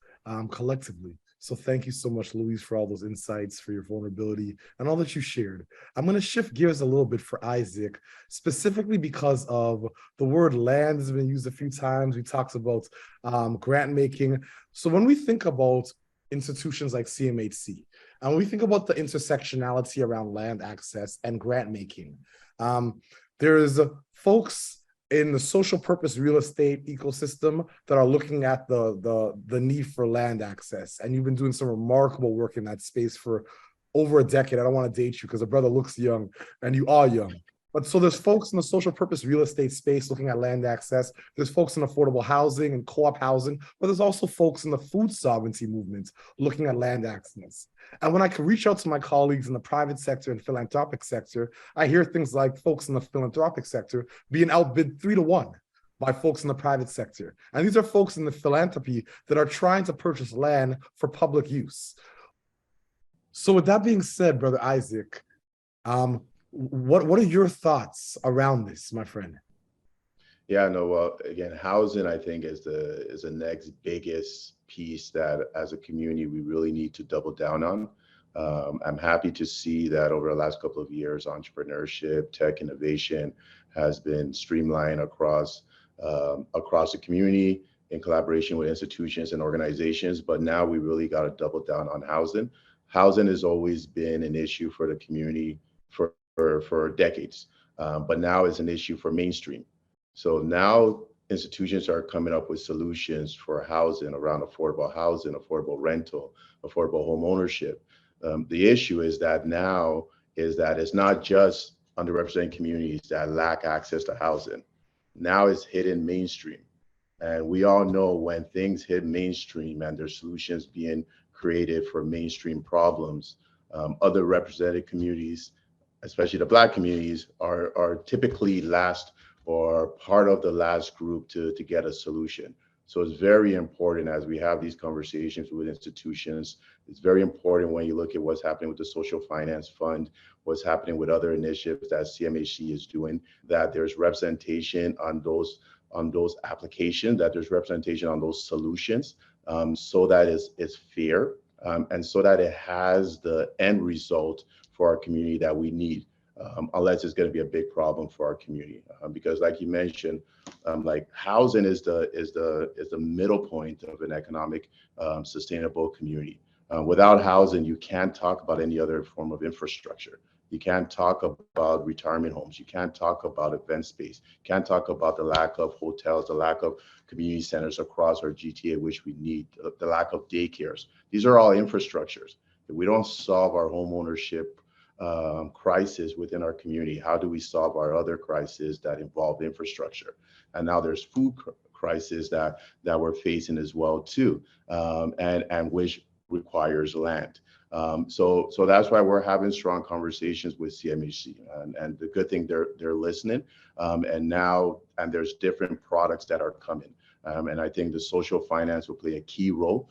collectively. So thank you so much, Louise, for all those insights, for your vulnerability, and all that you shared. I'm going to shift gears a little bit for Isaac, specifically because of the word land has been used a few times. We talked about grant making. So when we think about institutions like CMHC, and when we think about the intersectionality around land access and grant making, there's folks in the social purpose real estate ecosystem that are looking at the need for land access. And you've been doing some remarkable work in that space for over a decade. I don't want to date you because a brother looks young and you are young. But so there's folks in the social purpose real estate space looking at land access. There's folks in affordable housing and co-op housing, but there's also folks in the food sovereignty movement looking at land access. And when I can reach out to my colleagues in the private sector and philanthropic sector, I hear things like folks in the philanthropic sector being outbid 3-1 by folks in the private sector. And these are folks in the philanthropy that are trying to purchase land for public use. So with that being said, Brother Isaac, what are your thoughts around this, my friend? Yeah, no, well, again, housing, I think, is the next biggest piece that as a community we really need to double down on. I'm happy to see that over the last couple of years, entrepreneurship, tech innovation has been streamlined across the community in collaboration with institutions and organizations. But now we really got to double down on housing. Housing has always been an issue for the community for decades, but now it's an issue for mainstream. So now institutions are coming up with solutions for housing around affordable housing, affordable rental, affordable home ownership. The issue is that now is that it's not just underrepresented communities that lack access to housing. Now it's hitting mainstream. And we all know when things hit mainstream and there's solutions being created for mainstream problems, other represented communities, especially the Black communities, are typically last or part of the last group to get a solution. So it's very important as we have these conversations with institutions. It's very important when you look at what's happening with the Social Finance Fund, what's happening with other initiatives that CMHC is doing, that there's representation on those applications, that there's representation on those solutions, so that it's fair, and so that it has the end result for our community that we need, unless it's going to be a big problem for our community. Because, like you mentioned, like housing is the middle point of an economic sustainable community. Without housing, you can't talk about any other form of infrastructure. You can't talk about retirement homes. You can't talk about event space. You can't talk about the lack of hotels, the lack of community centers across our GTA, which we need, the lack of daycares. These are all infrastructures. If we don't solve our home ownership crisis within our community, how do we solve our other crises that involve infrastructure? And now there's food crisis that we're facing as well too, and which requires land. So that's why we're having strong conversations with CMHC, and the good thing they're listening, and there's different products that are coming, and I think the social finance will play a key role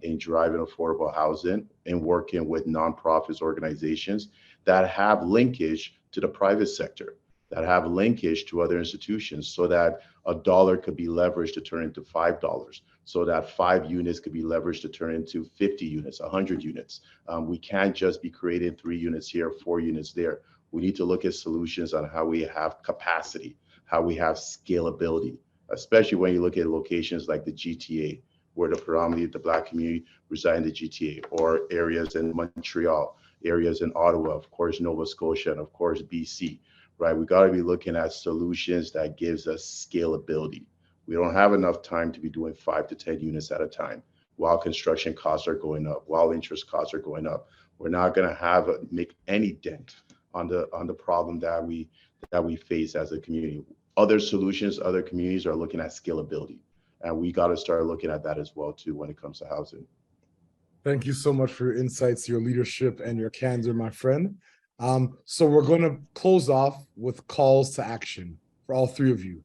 in driving affordable housing and working with nonprofits organizations that have linkage to the private sector, that have linkage to other institutions, so that $1 could be leveraged to turn into $5, so that 5 units could be leveraged to turn into 50 units, 100 units. We can't just be creating 3 units here, 4 units there. We need to look at solutions on how we have capacity, how we have scalability. especially when you look at locations like the GTA, where predominantly the Black community reside in the GTA, or areas in Montreal, areas in Ottawa, of course, Nova Scotia, and of course, BC, right? We got to be looking at solutions that gives us scalability. We don't have enough time to be doing 5 to 10 units at a time while construction costs are going up, while interest costs are going up. We're not going to make any dent on the problem that we face as a community. Other solutions, other communities are looking at scalability. And we got to start looking at that as well, too, when it comes to housing. Thank you so much for your insights, your leadership, and your candor, my friend. So we're going to close off with calls to action for all three of you.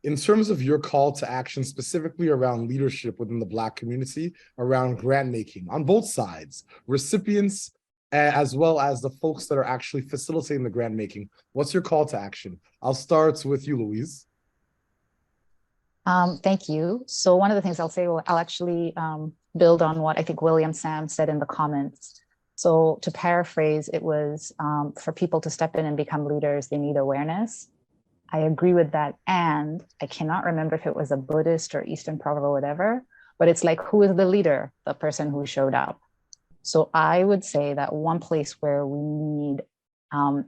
In terms of your call to action, specifically around leadership within the Black community, around grant making on both sides, recipients, as well as the folks that are actually facilitating the grant making, what's your call to action? I'll start with you, Louise. Thank you. So one of the things I'll say, I'll actually build on what I think William Sam said in the comments. So to paraphrase, it was for people to step in and become leaders, they need awareness. I agree with that. And I cannot remember if it was a Buddhist or Eastern proverb or whatever, but it's like, who is the leader? The person who showed up. So I would say that one place where we need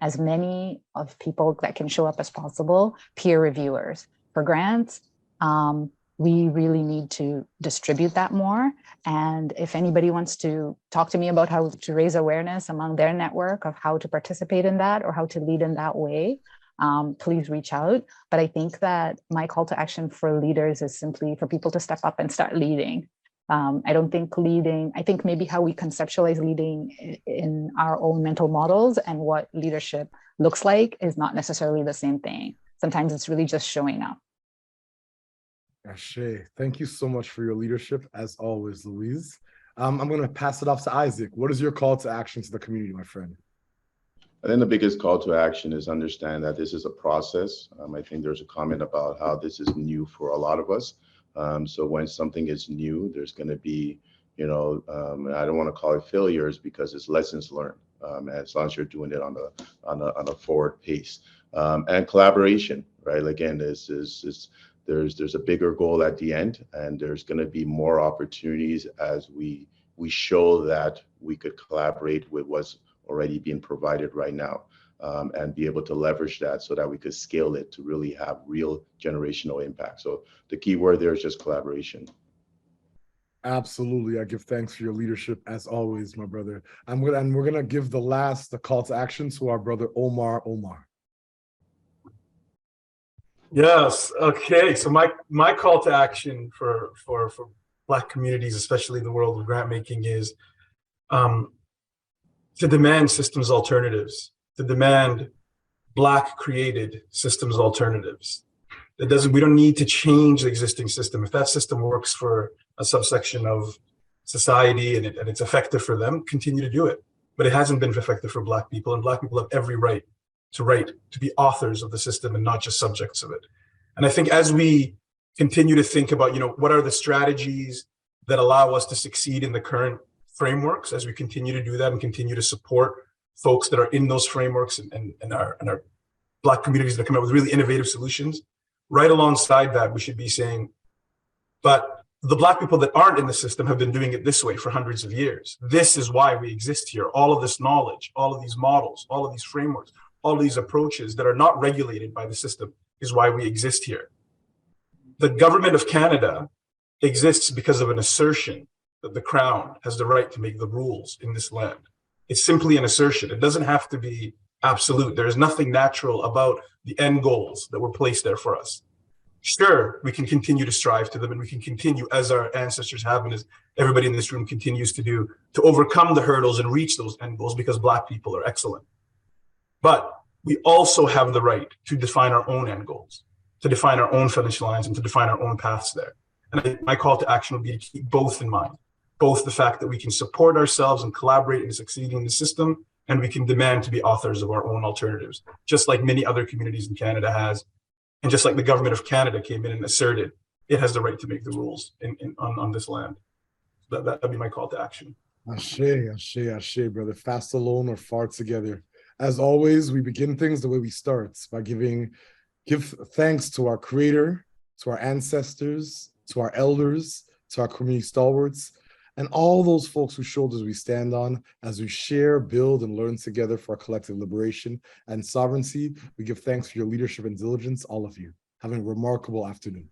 as many of people that can show up as possible, peer reviewers for grants. We really need to distribute that more. And if anybody wants to talk to me about how to raise awareness among their network of how to participate in that or how to lead in that way, please reach out. But I think that my call to action for leaders is simply for people to step up and start leading. I don't think leading, I think maybe how we conceptualize leading in our own mental models and what leadership looks like is not necessarily the same thing. Sometimes it's really just showing up. Ashe, thank you so much for your leadership, as always, Louise. I'm going to pass it off to Isaac. What is your call to action to the community, my friend? I think the biggest call to action is understand that this is a process. I think there's a comment about how this is new for a lot of us. So when something is new, there's going to be, I don't want to call it failures because it's lessons learned. As long as you're doing it on a forward pace, and collaboration, right? Again, there's a bigger goal at the end, and there's going to be more opportunities as we show that we could collaborate with what's already being provided right now, and be able to leverage that so that we could scale it to really have real generational impact. So the key word there is just collaboration. Absolutely. I give thanks for your leadership as always, my brother. We're going to give the call to action to our brother, Omar. Yes. Okay. So my call to action for Black communities, especially in the world of grant making, is to demand systems alternatives, to demand Black created systems alternatives. We don't need to change the existing system. If that system works for a subsection of society and it's effective for them, continue to do it. But it hasn't been effective for Black people, and Black people have every right to be authors of the system and not just subjects of it. And I think as we continue to think about, what are the strategies that allow us to succeed in the current frameworks, as we continue to do that and continue to support folks that are in those frameworks and our Black communities that come up with really innovative solutions, right alongside that, we should be saying, but the Black people that aren't in the system have been doing it this way for hundreds of years. This is why we exist here. All of this knowledge, all of these models, all of these frameworks, all of these approaches that are not regulated by the system is why we exist here. The government of Canada exists because of an assertion that the Crown has the right to make the rules in this land. It's simply an assertion. It doesn't have to be absolute. There is nothing natural about the end goals that were placed there for us. Sure, we can continue to strive to them, and we can continue, as our ancestors have and as everybody in this room continues to do, to overcome the hurdles and reach those end goals because Black people are excellent. But we also have the right to define our own end goals, to define our own finish lines, and to define our own paths there. And I think my call to action would be to keep both in mind, both the fact that we can support ourselves and collaborate in succeeding in the system, and we can demand to be authors of our own alternatives, just like many other communities in Canada has. And just like the government of Canada came in and asserted it has the right to make the rules on this land. That'd be my call to action. Ashe, brother. Fast alone or far together. As always, we begin things the way we start, by give thanks to our Creator, to our ancestors, to our elders, to our community stalwarts, and all those folks whose shoulders we stand on as we share, build, and learn together for our collective liberation and sovereignty. We give thanks for your leadership and diligence, all of you. Have a remarkable afternoon.